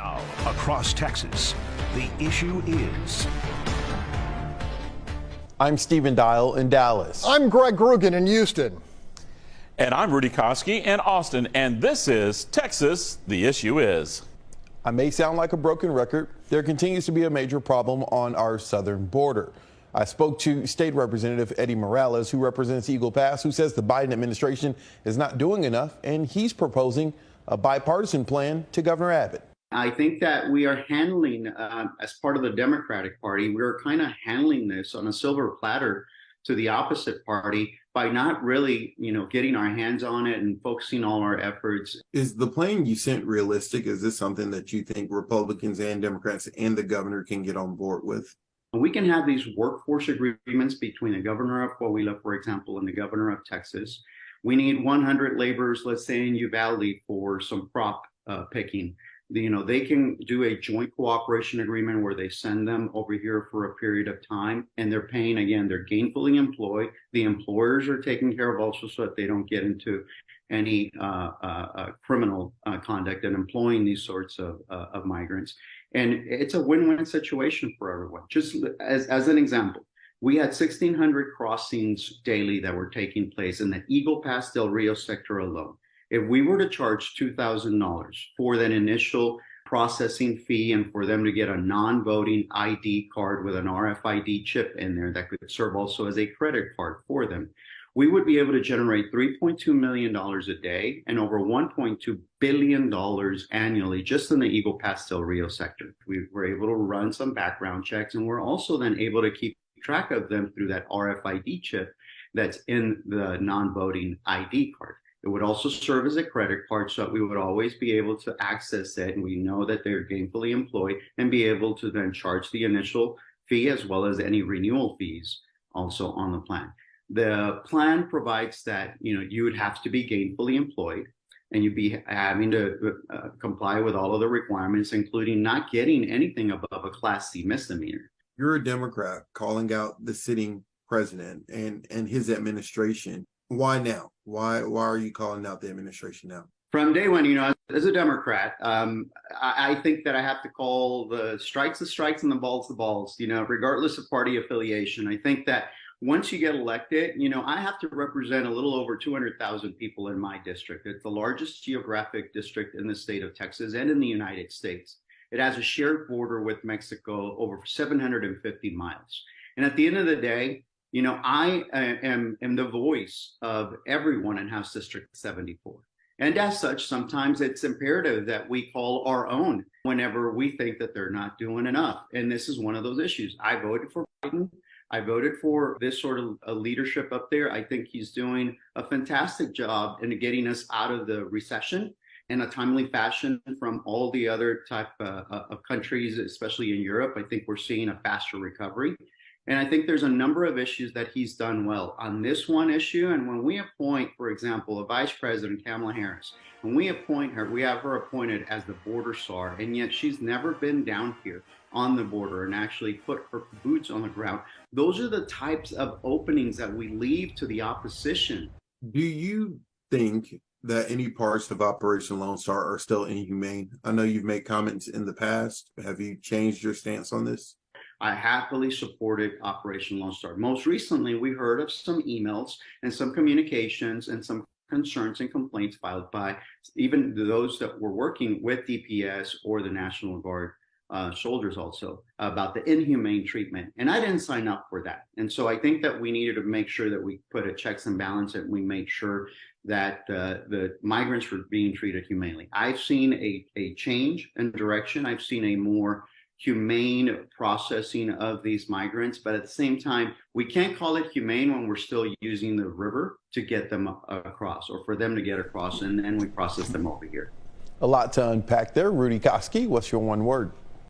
Now, across Texas, the issue is... I'm Stephen Dial in Dallas. I'm Greg Grugan in Houston. And I'm Rudy Koski in Austin. And this is Texas, the issue is. I may sound like a broken record. There continues to be a major problem on our southern border. I spoke to State Representative Eddie Morales, who represents Eagle Pass, who says the Biden administration is not doing enough, and he's proposing a bipartisan plan to Governor Abbott. I think that we are handling, as part of the Democratic Party, we're kind of handling this on a silver platter to the opposite party by not really, getting our hands on it and focusing all our efforts. Is the plan you sent realistic? Is this something that you think Republicans and Democrats and the governor can get on board with? We can have these workforce agreements between the governor of Coahuila, for example, and the governor of Texas. We need 100 laborers, let's say in Uvalde, for some crop picking. They can do a joint cooperation agreement where they send them over here for a period of time, and they're paying, again, they're gainfully employed. The employers are taken care of also so that they don't get into any criminal conduct and employing these sorts of migrants. And it's a win-win situation for everyone. Just as an example, we had 1,600 crossings daily that were taking place in the Eagle Pass Del Rio sector alone. If we were to charge $2,000 for that initial processing fee and for them to get a non-voting ID card with an RFID chip in there that could serve also as a credit card for them, we would be able to generate $3.2 million a day and over $1.2 billion annually just in the Eagle Pass Del Rio sector. We were able to run some background checks, and we're also then able to keep track of them through that RFID chip that's in the non-voting ID card. It would also serve as a credit card so that we would always be able to access it, and we know that they're gainfully employed, and be able to then charge the initial fee as well as any renewal fees also on the plan. The plan provides that you would have to be gainfully employed, and you'd be having to comply with all of the requirements, including not getting anything above a Class C misdemeanor. You're a Democrat calling out the sitting president and his administration. Why now? Why are you calling out the administration now? From day one, as a Democrat, I think that I have to call the strikes and the balls, regardless of party affiliation. I think that once you get elected, I have to represent a little over 200,000 people in my district. It's the largest geographic district in the state of Texas and in the United States. It has a shared border with Mexico over 750 miles. And at the end of the day, I am the voice of everyone in House District 74. And as such, sometimes it's imperative that we call our own whenever we think that they're not doing enough. And this is one of those issues. I voted for Biden. I voted for this sort of leadership up there. I think he's doing a fantastic job in getting us out of the recession in a timely fashion from all the other type of countries, especially in Europe. I think we're seeing a faster recovery. And I think there's a number of issues that he's done well on this one issue. And when we appoint, for example, a Vice President, Kamala Harris, when we appoint her, we have her appointed as the border czar, and yet she's never been down here on the border and actually put her boots on the ground. Those are the types of openings that we leave to the opposition. Do you think that any parts of Operation Lone Star are still inhumane? I know you've made comments in the past. Have you changed your stance on this? I happily supported Operation Lone Star. Most recently, we heard of some emails and some communications and some concerns and complaints filed by even those that were working with DPS or the National Guard soldiers also about the inhumane treatment. And I didn't sign up for that. And so I think that we needed to make sure that we put a checks and balance and we made sure that the migrants were being treated humanely. I've seen a change in direction. I've seen a more humane processing of these migrants, but at the same time, we can't call it humane when we're still using the river to get them across or for them to get across, and we process them over here. A lot to unpack there. Rudy Koski, what's your one word?